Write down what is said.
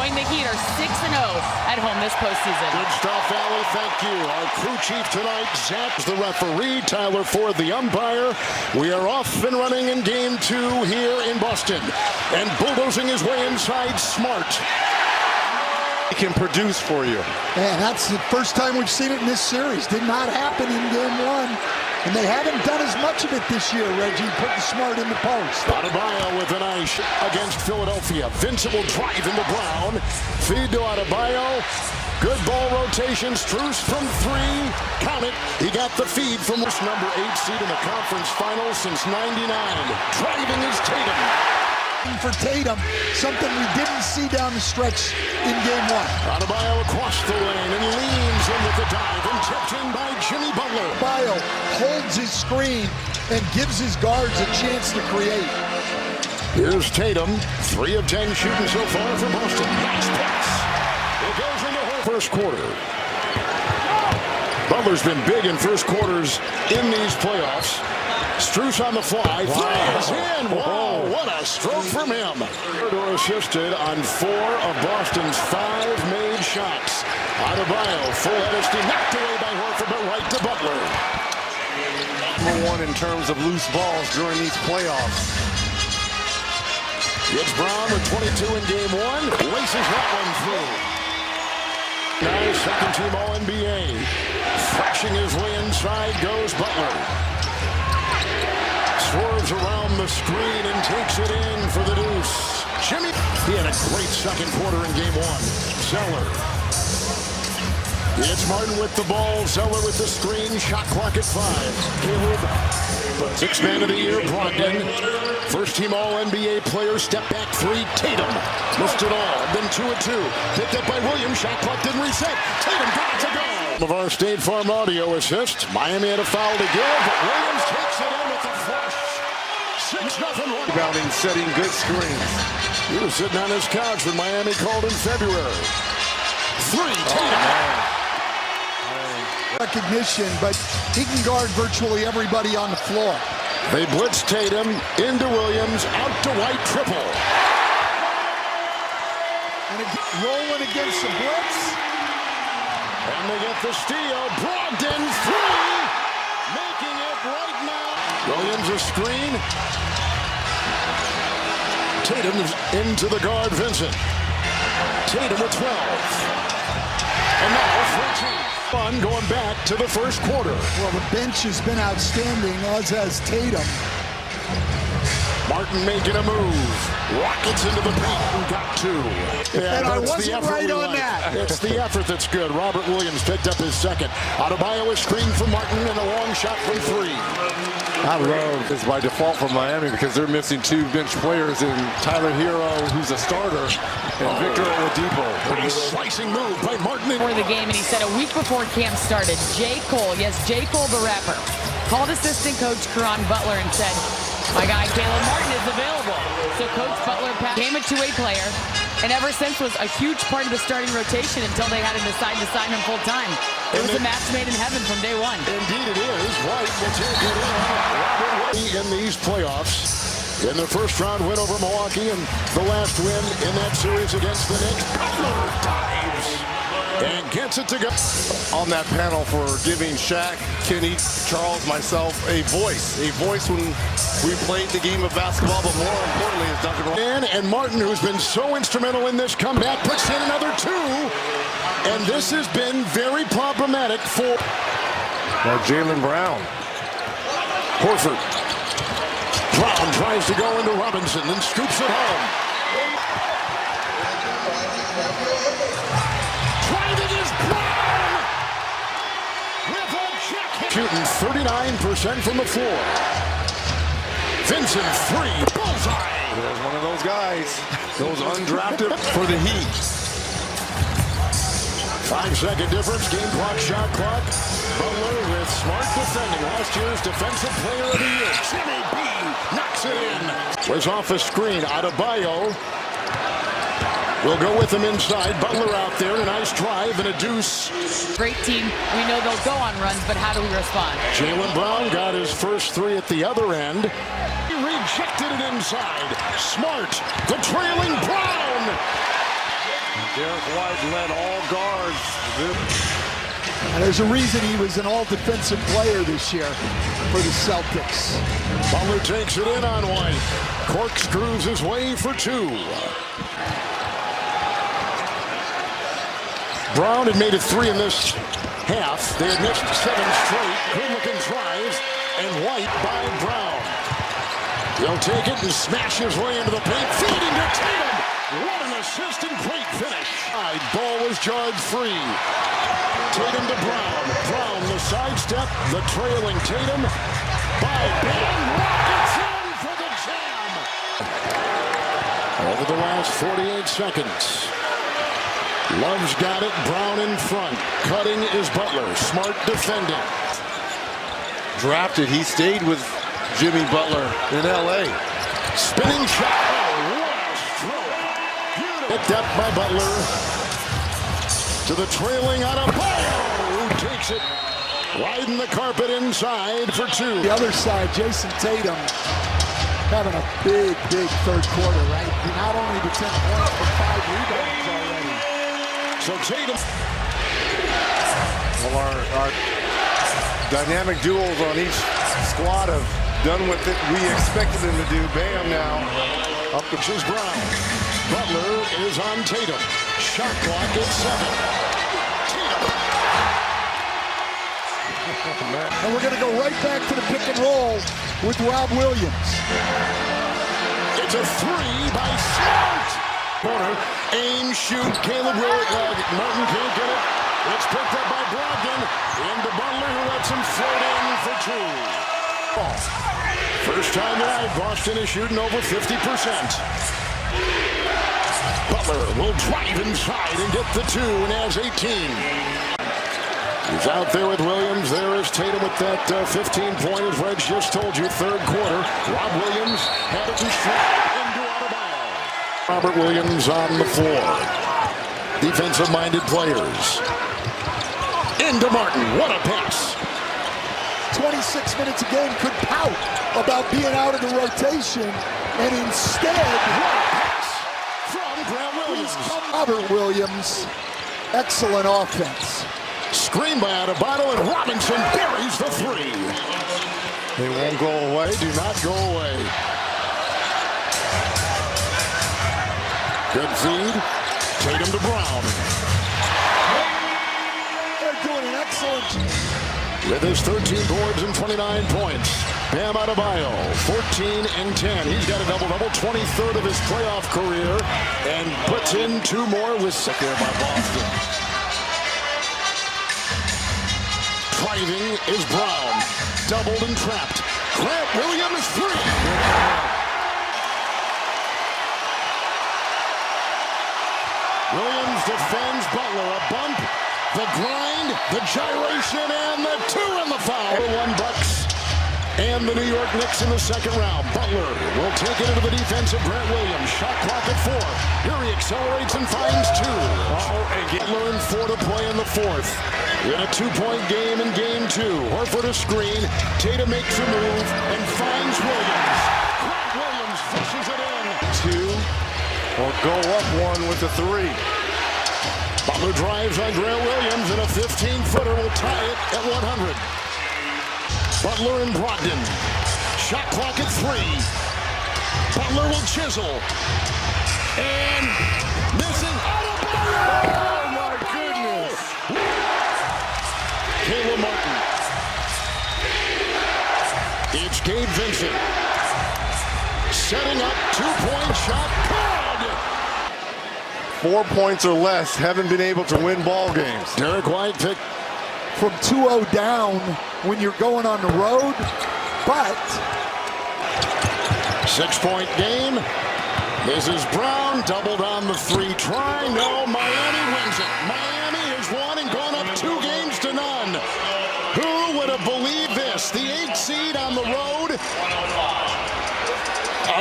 showing the Heat are 6-0 at home this postseason. Good stuff, Allie. Thank you. Our crew chief tonight, Zach's the referee, Tyler Ford the umpire. We are off and running in game 2 here in Boston. And bulldozing his way inside, Smart. He can produce for you. And that's the first time we've seen it in this series. Did not happen in game 1. And they haven't done as much of it this year, Reggie, putting Smart in the post. Adebayo with an ice against Philadelphia. Vincent will drive into Brown. Feed to Adebayo. Good ball rotation. Strus from 3. Count it. He got the feed from this number 8 seed in the conference finals since '99. Driving is Tatum. For Tatum, something we didn't see down the stretch in game 1. Adebayo across the lane and leans in with the dive and tipped in by Jimmy Butler. Adebayo holds his screen and gives his guards a chance to create. Here's Tatum, 3 of 10 shooting so far for Boston. Nice pass. It goes into the first quarter. Butler's been big in first quarters in these playoffs. Strus on the fly. Wow. 3 is in. Wow, what a stroke from him. Corridor assisted on 4 of Boston's 5 made shots. Adebayo, full head of steam, knocked away by Horford, but right to Butler. #1 in terms of loose balls during these playoffs. It's Brown with 22 in game 1. Laces that one through. Nice second team All-NBA. Thrashing his way inside goes Butler. Swerves around the screen and takes it in for the deuce. Jimmy, he had a great second quarter in game 1. Zeller. It's Martin with the ball. Zeller with the screen. Shot clock at 5. Caleb, 6th man of the year, Brogdon. First team All-NBA player. Step back 3. Tatum. Missed it all. Then 2 of 2. Picked up by Williams. Shot clock didn't reset. Tatum got it to go. Of our State Farm audio assist. Miami had a foul to give, but Williams takes it in with a flush. 6-0. Rebounding, setting good screens. He was sitting on his couch when Miami called in February. 3. Tatum. Recognition, but he can guard virtually everybody on the floor. They blitz Tatum into Williams, out to White, triple. And rolling against the blitz. And they get the steal. Brogdon, 3. Making it right now. Williams a screen. Tatum into the guard, Vincent. Tatum with 12. And now 14. Fun going back to the first quarter. Well, the bench has been outstanding, as has Tatum. Martin making a move. Rockets into the paint and got 2. Yeah, And I wasn't right on that. It's the effort that's good. Robert Williams picked up his second. Adebayo is screened from Martin and a long shot from 3. I love this by default for Miami because they're missing 2 bench players in Tyler Hero, who's a starter, and Victor Oladipo. Nice slicing move by Martin. Before the game, and he said a week before camp started, J. Cole, yes, J. Cole the rapper, called assistant coach Caron Butler and said, my guy Caleb Martin is available. So Coach Butler became a 2-way player, and ever since was a huge part of the starting rotation until they had to decide to sign him full time. It was a match made in heaven from day 1. Indeed it is. White will take it in these playoffs. In the first round win over Milwaukee and the last win in that series against the Knicks. Butler dives and gets it to go. On that panel for giving Shaq, Kenny, Charles, myself a voice when we played the game of basketball, but more importantly is Duncan and Martin, who's been so instrumental in this comeback, puts in another 2. And this has been very problematic for Jaylen Brown. Horford. Brown tries to go into Robinson and scoops it home. Driving is Brown with a check. Shooting 39% from the floor. Vincent 3, bullseye. There's one of those guys, those undrafted for the Heat. 5-second difference, game clock, shot clock. Butler with Smart defending. Last year's Defensive Player of the Year. Jimmy B knocks it in. Was off a screen. Adebayo will go with him inside. Butler out there, a nice drive and a deuce. Great team. We know they'll go on runs, but how do we respond? Jaylen Brown got his first 3 at the other end. He rejected it inside. Smart, the trailing Brown. Derek White led all guards. And there's a reason he was an all-defensive player this year for the Celtics. Butler takes it in on White. Corkscrews his way for two. Brown had made it 3 in this half. They had missed 7 straight. Good-looking tries, and White by Brown. He'll take it and smash his way into the paint. Feeding to Tatum. What an assist and great finish. Ball was jarred free. Tatum to Brown. Brown the sidestep. The trailing Tatum. By Bam. Rockets in for the jam. Over the last 48 seconds. Love's got it. Brown in front. Cutting is Butler. Smart defending. Drafted, he stayed with Jimmy Butler in L.A. Spinning shot. Oh, what a stroke. Picked up by Butler. To the trailing Adebayo, who takes it. Widen the carpet inside for 2. The other side, Jason Tatum having a big third quarter, right? Not only the 10 points, but 5 rebounds already. So Tatum. Well, our dynamic duels on each squad have done what we expected them to do. Bam now. Up to choose Brown. Butler is on Tatum. Shot clock at 7. And we're going to go right back to the pick and roll with Rob Williams. It's a 3 by Smart. Corner, aim, shoot. Caleb Martin can't get it. It's picked up by Brogdon. Into Butler, who lets him float in for 2. First time tonight, Boston is shooting over 50%. Butler will drive inside and get the 2 and has 18. He's out there with Williams. There is Tatum with that 15-point, as Reg just told you, third quarter. Rob Williams had it in front into Adebayo. Robert Williams on the floor. Defensive-minded players. Into Martin. What a pass. 26 minutes a game, could pout about being out of the rotation, and instead, what a pass from Grant Williams. Robert Williams, excellent offense. Screen by Adebayo, and Robinson buries the 3. They won't go away. They do not go away. Good feed. Tatum to Brown. They're doing an excellent job. With his 13 boards and 29 points. Bam Adebayo, 14 and 10. He's got a double-double, 23rd of his playoff career, and puts in 2 more with set there by Boston. Driving is Brown. Doubled and trapped. Grant Williams 3. Williams defends Butler. A bump, the grind, the gyration, and the 2 in the foul. 1 Bucks and the New York Knicks in the second round. Butler will take it into the defense of Grant Williams. Shot clock at 4. Here he accelerates and finds 2. Butler in 4 to play in the 4th. In a 2-point game in game 2. Horford a screen. Tatum makes a move and finds Williams. Grant Williams pushes it in. 2 or go up 1 with the 3. Butler drives on Grant Williams, and a 15-footer will tie it at 100. Butler and Brogdon. Shot clock at 3. Butler will chisel. And missing. Oh, my goodness. Caleb Martin. It's Gabe Vincent. Setting up, 2-point shot. Good. 4 points or less, haven't been able to win ball games. Derek White picked From 2-0 down when you're going on the road, but 6-point game. This is Brown, doubled on the 3 try. No, Miami wins it.